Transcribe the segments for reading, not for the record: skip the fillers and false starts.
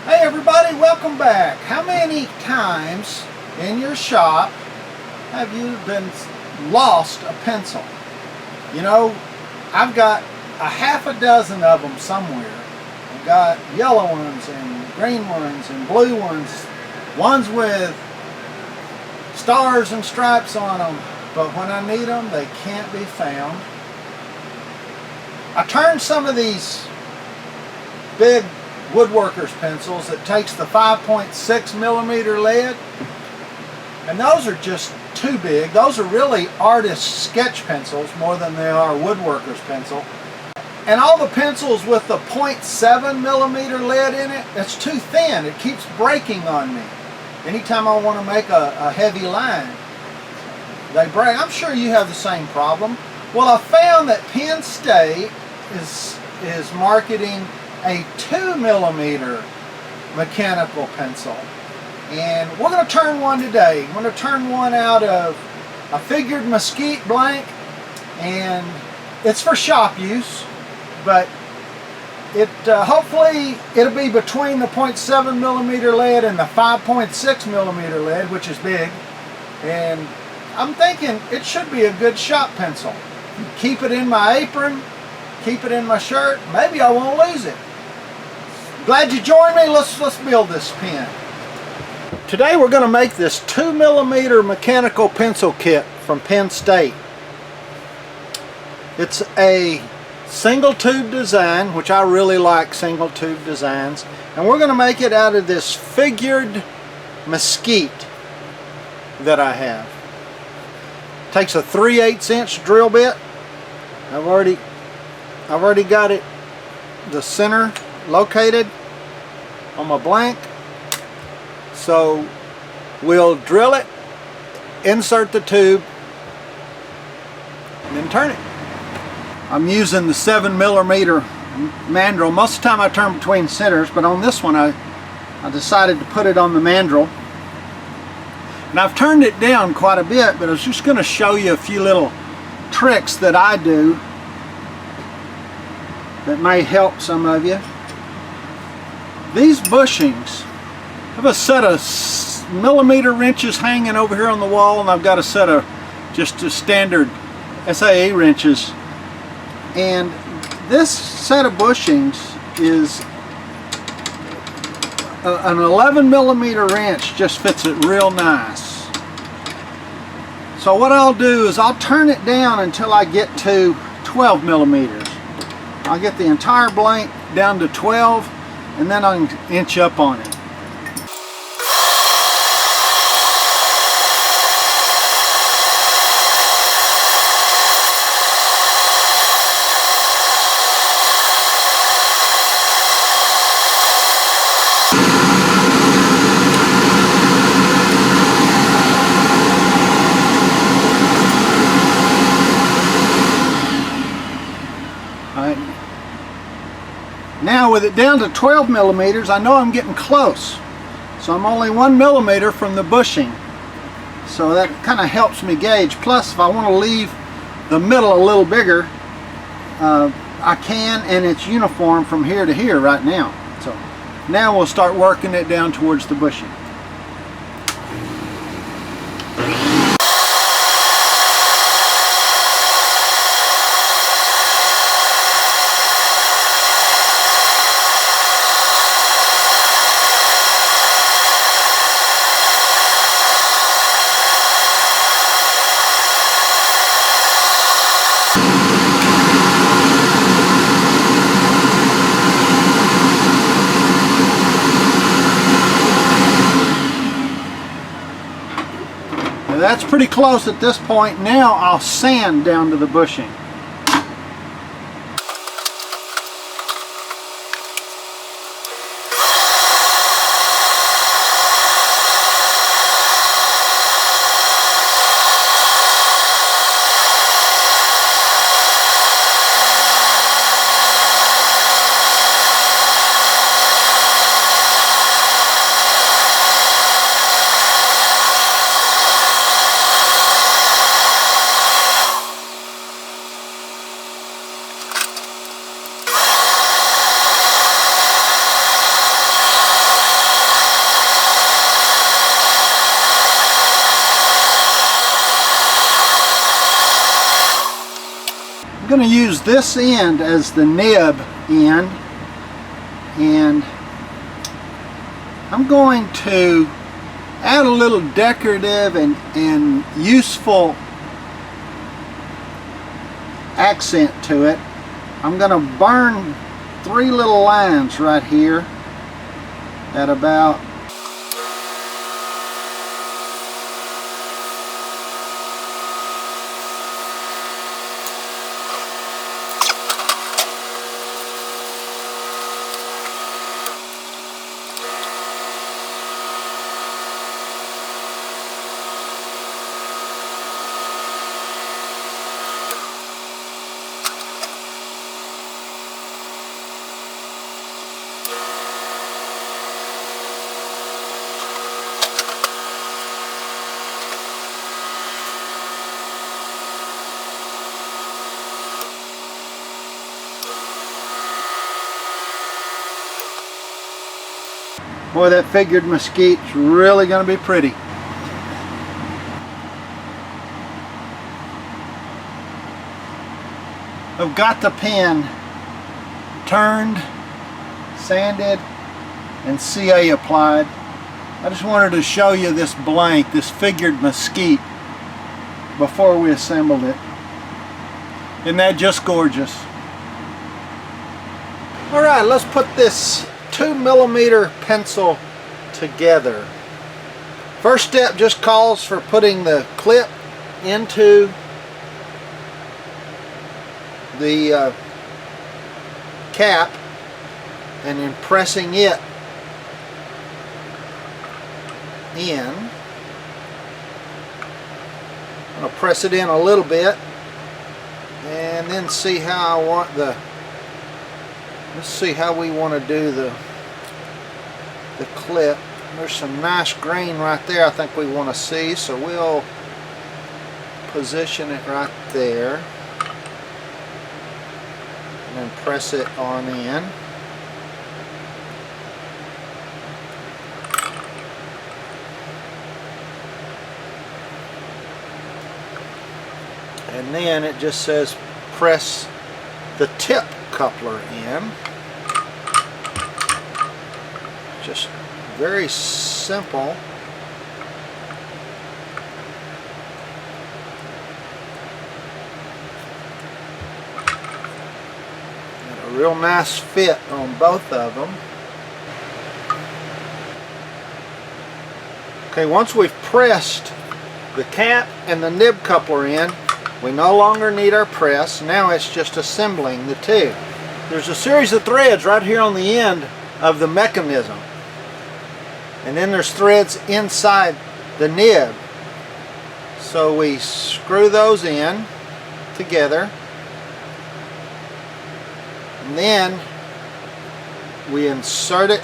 Hey everybody, welcome back. How many times in your shop have you been lost a pencil? You know, I've got a half a dozen of them somewhere. I've got yellow ones and green ones and blue ones with stars and stripes on them, but when I need them, they can't be found. I turned some of these big woodworker's pencils that takes the 5.6 millimeter lead, and those are just too big. Those are really artist sketch pencils more than they are woodworker's pencil. And all the pencils with the 0.7 millimeter lead in it, it's too thin. It keeps breaking on me. Anytime I want to make a heavy line, they break. I'm sure you have the same problem. Well, I found that Penn State is marketing a 2 millimeter mechanical pencil, and we're going to turn one today. I'm going to turn one out of a figured mesquite blank, and it's for shop use, but hopefully it'll be between the 0.7 millimeter lead and the 5.6 millimeter lead, which is big, and I'm thinking it should be a good shop pencil. Keep it in my apron, keep it in my shirt, maybe I won't lose it. Glad you joined me. Let's build this pen. Today we're going to make this 2 millimeter mechanical pencil kit from Penn State. It's a single tube design, which I really like single tube designs, and we're going to make it out of this figured mesquite that I have. Takes a 3/8 inch drill bit. I've already got it, the center located on my blank, so we'll drill it, insert the tube, and then turn it. I'm using the 7 millimeter mandrel. Most of the time I turn between centers, but on this one I decided to put it on the mandrel. And I've turned it down quite a bit, but I was just going to show you a few little tricks that I do that may help some of you. These bushings, I have a set of millimeter wrenches hanging over here on the wall, and I've got a set of just standard SAE wrenches. And this set of bushings is an 11 millimeter wrench, just fits it real nice. So what I'll do is I'll turn it down until I get to 12 millimeters. I'll get the entire blank down to 12, and then I can inch up on it. Now with it down to 12 millimeters, I know I'm getting close. So I'm only 1 millimeter from the bushing. So that kind of helps me gauge. Plus, if I want to leave the middle a little bigger, I can, and it's uniform from here to here right now. So now we'll start working it down towards the bushing. That's pretty close at this point. Now I'll sand down to the bushing. going to use this end as the nib end, and I'm going to add a little decorative and useful accent to it. I'm going to burn 3 little lines right here at about boy, that figured mesquite's really going to be pretty. I've got the pen turned, sanded, and CA applied. I just wanted to show you this blank, this figured mesquite, before we assembled it. Isn't that just gorgeous? Alright, let's put this 2mm pencil together. First step just calls for putting the clip into the cap and then pressing it in. I'm going to press it in a little bit and then see how I want the let's see how we want to do the clip. There's some nice grain right there I think we want to see, so we'll position it right there and then press it on in. And then it just says press the tip coupler in. Just very simple. Got a real nice fit on both of them. Okay, once we've pressed the cap and the nib coupler in, we no longer need our press. Now it's just assembling the two. There's a series of threads right here on the end of the mechanism. And then there's threads inside the nib. So we screw those in together. And then we insert it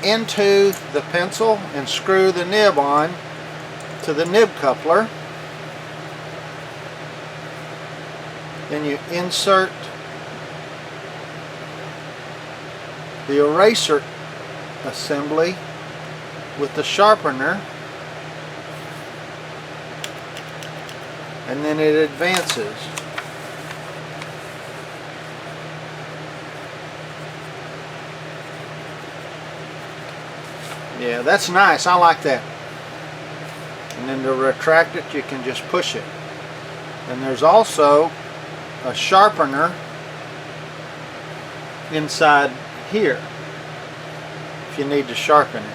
into the pencil and screw the nib on to the nib coupler. Then you insert the eraser assembly with the sharpener, and then it advances. Yeah, that's nice. I like that. And then to retract it, you can just push it. And there's also a sharpener inside here if you need to sharpen it.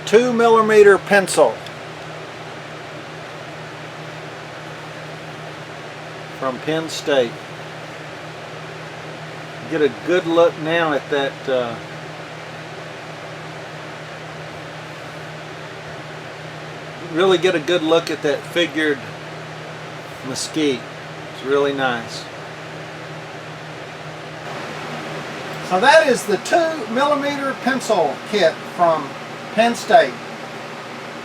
$2mm pencil from Penn State. Get a good look now at that really get a good look at that figured mesquite. It's really nice. So that is the 2mm pencil kit from Penn State.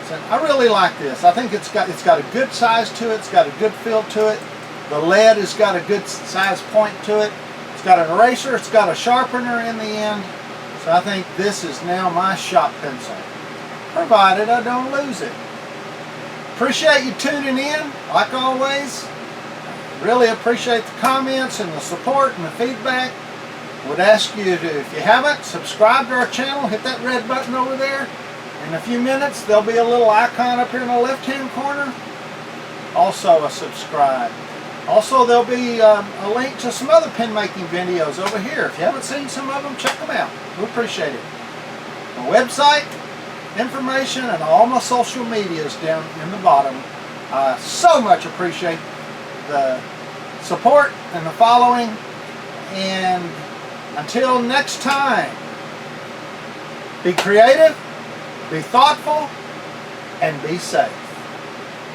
So I really like this. I think it's got a good size to it. It's got a good feel to it. The lead has got a good size point to it. It's got an eraser, it's got a sharpener in the end. So I think this is now my shop pencil, provided I don't lose it. Appreciate you tuning in, like always. Really appreciate the comments and the support and the feedback. Would ask you to, if you haven't, subscribe to our channel, hit that red button over there. In a few minutes, there'll be a little icon up here in the left-hand corner. Also a subscribe. Also, there'll be a link to some other pen making videos over here. If you haven't seen some of them, check them out. We appreciate it. My website, information, and all my social medias down in the bottom. I so much appreciate the support and the following. And until next time, be creative, be thoughtful, and be safe.